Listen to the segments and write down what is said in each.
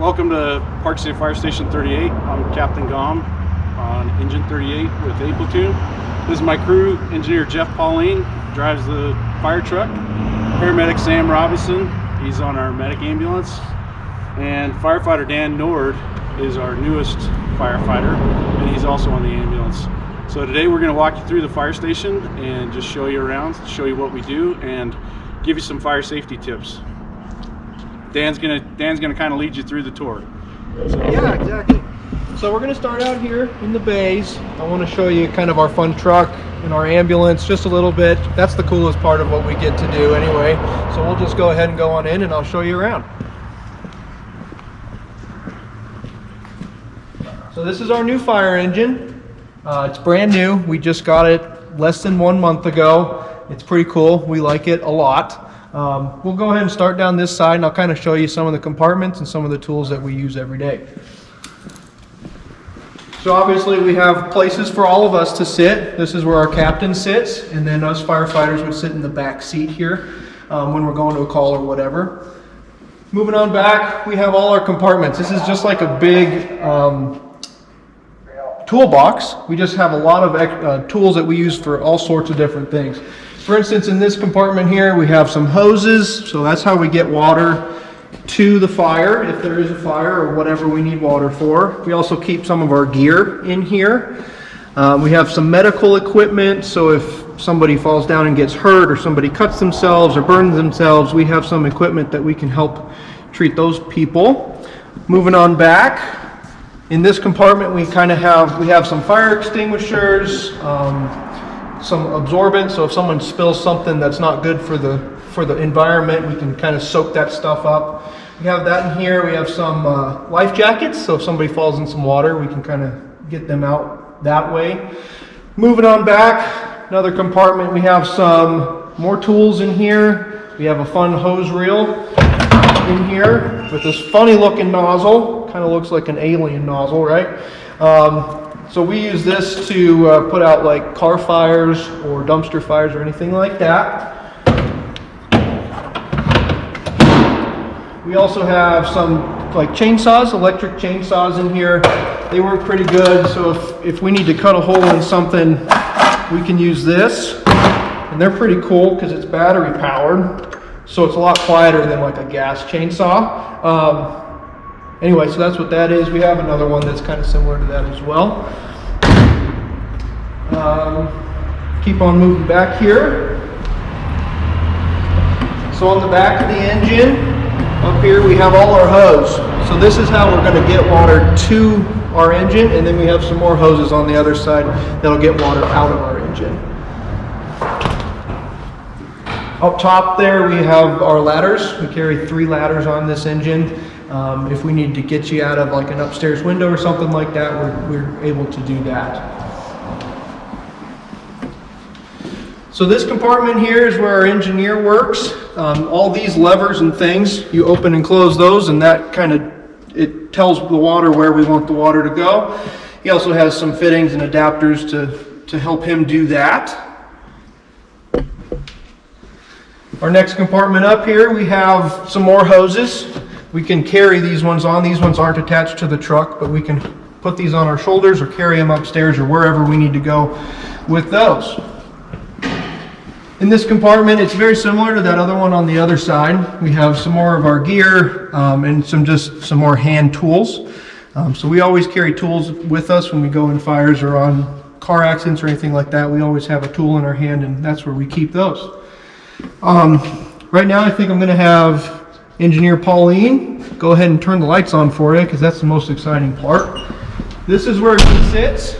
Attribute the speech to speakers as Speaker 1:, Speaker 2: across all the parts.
Speaker 1: Welcome to Park City Fire Station 38. I'm Captain Gom on Engine 38 with A Platoon. This is my crew. Engineer Jeff Pauline drives the fire truck. Paramedic Sam Robinson, he's on our medic ambulance. And firefighter Dan Nord is our newest firefighter, and he's also on the ambulance. So today we're going to walk you through the fire station and just show you around, show you what we do, and give you some fire safety tips. Dan's gonna kind of lead you through the tour.
Speaker 2: So. Yeah, exactly. So we're gonna start out here in the bays. I want to show you kind of our fun truck and our ambulance just a little bit. That's the coolest part of what we get to do anyway. So we'll just go ahead and go on in and I'll show you around. So this is our new fire engine. It's brand new. We just got it less than 1 month ago. It's pretty cool. We like it a lot. We'll go ahead and start down this side and I'll kind of show you some of the compartments and some of the tools that we use every day. So obviously we have places for all of us to sit. This is where our captain sits, and then us firefighters would sit in the back seat here when we're going to a call or whatever. Moving on back, we have all our compartments. This is just like a big toolbox. We just have a lot of tools that we use for all sorts of different things. For instance, in this compartment here, we have some hoses, so that's how we get water to the fire, if there is a fire or whatever we need water for. We also keep some of our gear in here. We have some medical equipment, so if somebody falls down and gets hurt, or somebody cuts themselves or burns themselves, we have some equipment that we can help treat those people. Moving on back, in this compartment we have some fire extinguishers, some absorbent, so if someone spills something that's not good for the environment, we can kind of soak that stuff up. We have that in here. We have some life jackets, so if somebody falls in some water, we can kind of get them out that way. Moving on back, another compartment, we have some more tools in here. We have a fun hose reel in here with this funny looking nozzle. Kind of looks like an alien nozzle, right? So we use this to put out like car fires or dumpster fires or anything like that. We also have some like chainsaws, electric chainsaws in here. They work pretty good, so if we need to cut a hole in something, we can use this. And they're pretty cool because it's battery powered, so it's a lot quieter than like a gas chainsaw. Anyway, so that's what that is. We have another one that's kind of similar to that as well. Keep on moving back here. So on the back of the engine, up here we have all our hose. So this is how we're going to get water to our engine, and then we have some more hoses on the other side that'll get water out of our engine. Up top there we have our ladders. We carry 3 ladders on this engine. If we need to get you out of like an upstairs window or something like that, we're able to do that. So this compartment here is where our engineer works. All these levers and things, you open and close those, and that it tells the water where we want the water to go. He also has some fittings and adapters to help him do that. Our next compartment up here, we have some more hoses. We can carry these ones on. These ones aren't attached to the truck, but we can put these on our shoulders or carry them upstairs or wherever we need to go with those. In this compartment, it's very similar to that other one on the other side. We have some more of our gear and some more hand tools. So we always carry tools with us when we go in fires or on car accidents or anything like that. We always have a tool in our hand, and that's where we keep those. Right now I think I'm going to have Engineer Pauline go ahead and turn the lights on for you, because that's the most exciting part. This is where he sits.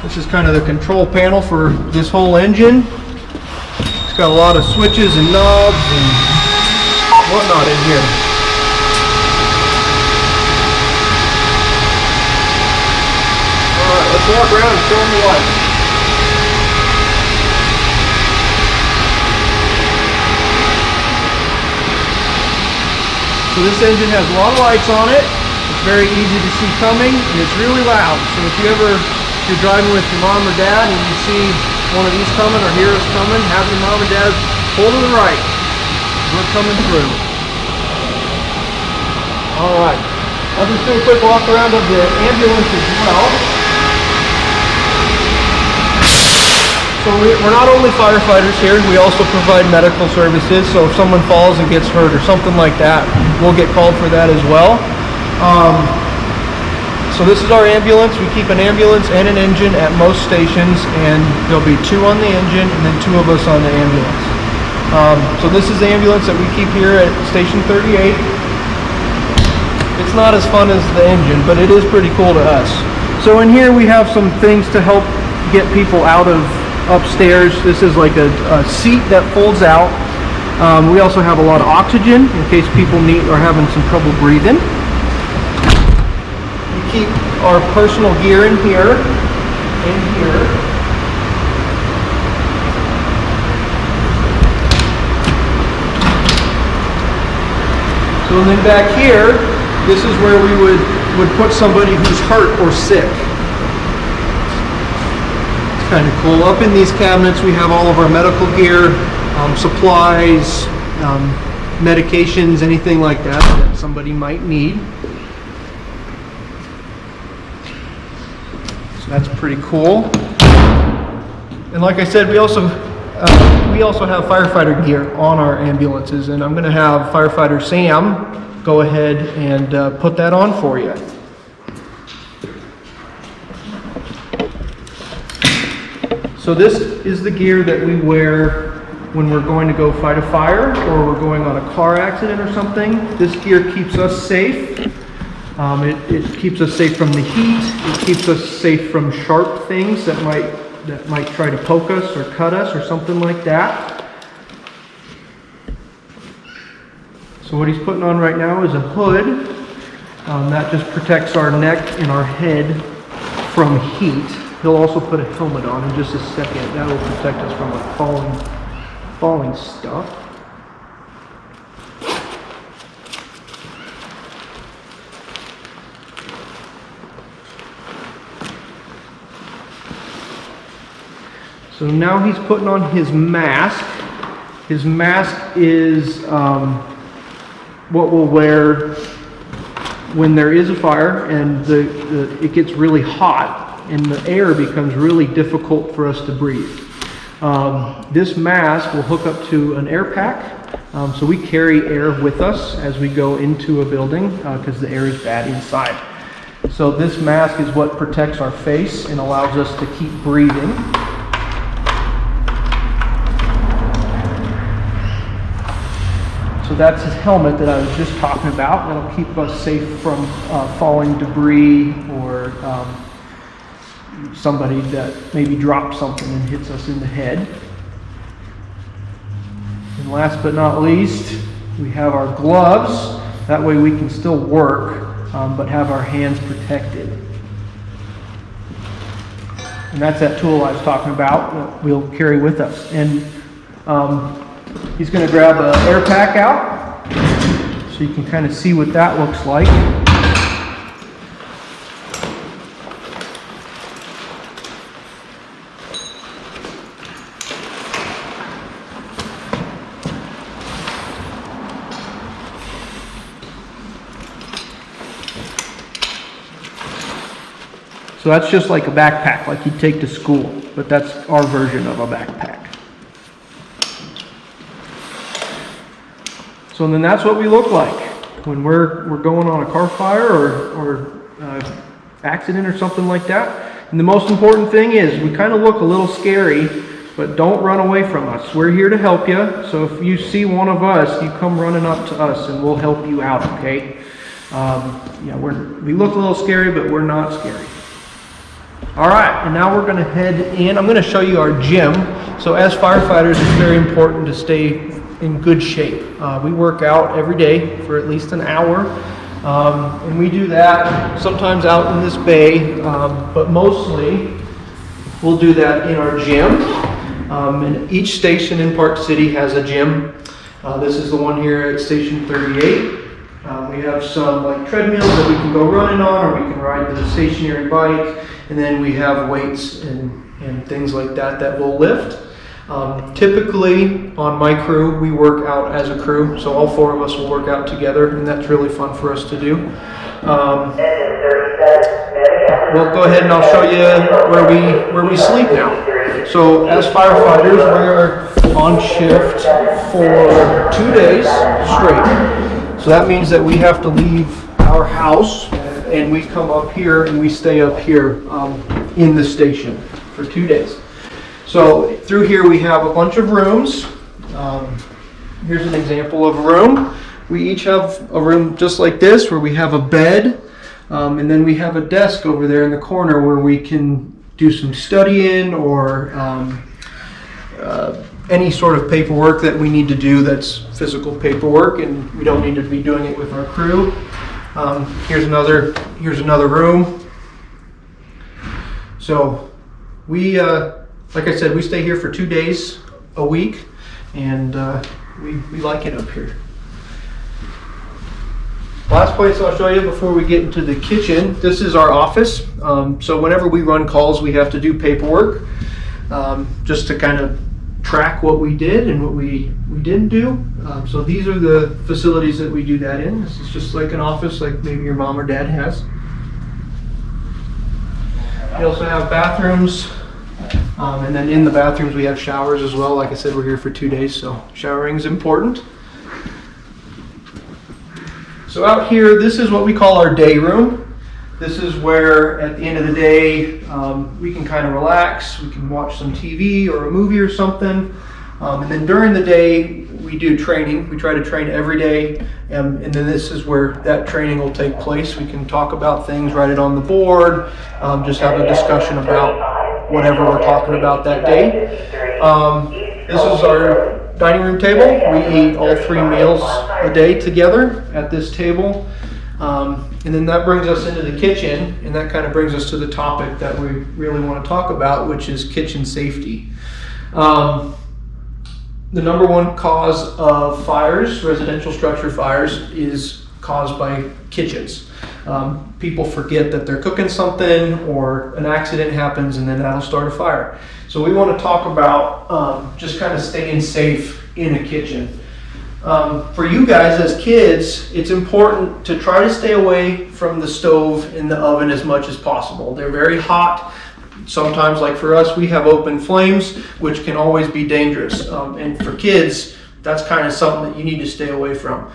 Speaker 2: This is kind of the control panel for this whole engine. It's got a lot of switches and knobs and whatnot in here. Alright, let's walk around and show them the lights. So this engine has a lot of lights on it. It's very easy to see coming, and it's really loud. So if you're driving with your mom or dad and you see one of these coming or hear us coming, have your mom or dad pull to the right. We're coming through. All right. I'll just do a quick walk around of the ambulance as well. So we're not only firefighters here, we also provide medical services. So if someone falls and gets hurt or something like that, we'll get called for that as well. So this is our ambulance. We keep an ambulance and an engine at most stations, and there'll be 2 on the engine and then 2 of us on the ambulance. So this is the ambulance that we keep here at Station 38. It's not as fun as the engine, but it is pretty cool to us. So in here we have some things to help get people out of upstairs. This is like a seat that folds out. We also have a lot of oxygen in case people are having some trouble breathing. We keep our personal gear in here and here. So then back here, this is where we would put somebody who's hurt or sick. Kind of cool. Up in these cabinets we have all of our medical gear, supplies, medications, anything like that somebody might need. So that's pretty cool. And like I said, we also have firefighter gear on our ambulances, and I'm going to have firefighter Sam go ahead and put that on for you. So this is the gear that we wear when we're going to go fight a fire or we're going on a car accident or something. This gear keeps us safe. It keeps us safe from the heat. It keeps us safe from sharp things that might try to poke us or cut us or something like that. So what he's putting on right now is a hood. That just protects our neck and our head from heat. He'll also put a helmet on in just a second. That will protect us from like falling stuff. So now he's putting on his mask. His mask is what we'll wear when there is a fire and it gets really hot and the air becomes really difficult for us to breathe. This mask will hook up to an air pack, so we carry air with us as we go into a building because the air is bad inside. So this mask is what protects our face and allows us to keep breathing. So that's his helmet that I was just talking about. That'll keep us safe from falling debris or somebody that maybe drops something and hits us in the head. And last but not least, we have our gloves. That way we can still work, but have our hands protected. And that's that tool I was talking about that we'll carry with us. And he's going to grab an air pack out so you can kind of see what that looks like. So that's just like a backpack, like you'd take to school, but that's our version of a backpack. So then that's what we look like when we're going on a car fire or accident or something like that. And the most important thing is we kind of look a little scary, but don't run away from us. We're here to help you. So if you see one of us, you come running up to us and we'll help you out, okay? We look a little scary, but we're not scary. All right, and now we're going to head in. I'm going to show you our gym. So as firefighters, it's very important to stay in good shape. We work out every day for at least an hour, and we do that sometimes out in this bay, but mostly we'll do that in our gym. And each station in Park City has a gym. This is the one here at Station 38. We have some like treadmills that we can go running on, or we can ride the stationary bike, and then we have weights and things like that that we'll lift. Typically, on my crew, we work out as a crew, so all 4 of us will work out together, and that's really fun for us to do. We'll go ahead and I'll show you where we sleep now. So as firefighters, we are on shift for 2 days straight. So that means that we have to leave our house and we come up here and we stay up here in the station for 2 days. So through here we have a bunch of rooms. Here's an example of a room. We each have a room just like this where we have a bed, and then we have a desk over there in the corner where we can do some studying or any sort of paperwork that we need to do that's physical paperwork, and we don't need to be doing it with our crew. Here's another room. So we, like I said, we stay here for 2 days a week, and we like it up here. Last place I'll show you before we get into the kitchen, this is our office. So whenever we run calls, we have to do paperwork, just to kind of track what we did and what we didn't do. So these are the facilities that we do that in. This is just like an office like maybe your mom or dad has. We also have bathrooms, and then in the bathrooms we have showers as well. Like I said, we're here for 2 days, so showering is important. So out here, this is what we call our day room. This is where at the end of the day, we can kind of relax. We can watch some TV or a movie or something. And then during the day, we do training. We try to train every day. And then this is where that training will take place. We can talk about things, write it on the board, just have a discussion about whatever we're talking about that day. This is our dining room table. We eat all 3 meals a day together at this table. And then that brings us into the kitchen, and that kind of brings us to the topic that we really want to talk about, which is kitchen safety. The number 1 cause of fires, residential structure fires, is caused by kitchens. People forget that they're cooking something, or an accident happens, and then that'll start a fire. So we want to talk about just kind of staying safe in a kitchen. For you guys as kids, it's important to try to stay away from the stove and the oven as much as possible. They're very hot. Sometimes, like for us, we have open flames, which can always be dangerous. And for kids, that's kind of something that you need to stay away from.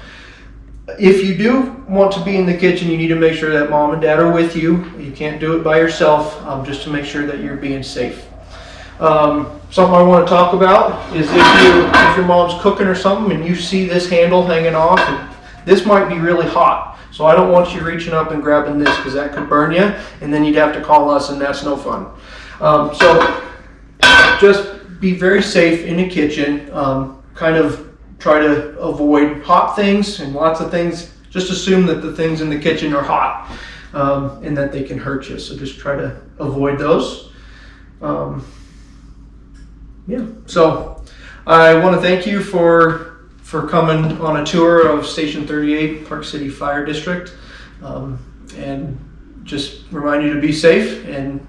Speaker 2: If you do want to be in the kitchen, you need to make sure that mom and dad are with you. You can't do it by yourself, just to make sure that you're being safe. Something I want to talk about is if your mom's cooking or something and you see this handle hanging off, this might be really hot. So I don't want you reaching up and grabbing this, because that could burn you, and then you'd have to call us, and that's no fun. So just be very safe in the kitchen. Kind of try to avoid hot things and lots of things. Just assume that the things in the kitchen are hot, and that they can hurt you. So just try to avoid those. Yeah, so I want to thank you for coming on a tour of Station 38, Park City Fire District, and just remind you to be safe, and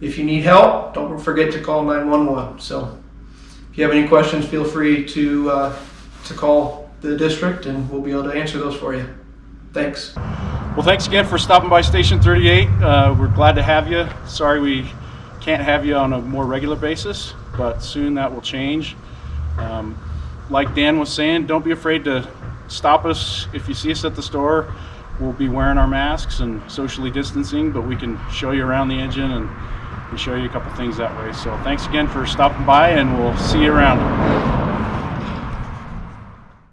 Speaker 2: if you need help, don't forget to call 911. So if you have any questions, feel free to call the district, and we'll be able to answer those for you. Thanks.
Speaker 1: Well, thanks again for stopping by Station 38. We're glad to have you. Sorry we can't have you on a more regular basis, but soon that will change. Like Dan was saying, don't be afraid to stop us if you see us at the store. We'll be wearing our masks and socially distancing, but we can show you around the engine and show you a couple things that way. So thanks again for stopping by, and we'll see you around.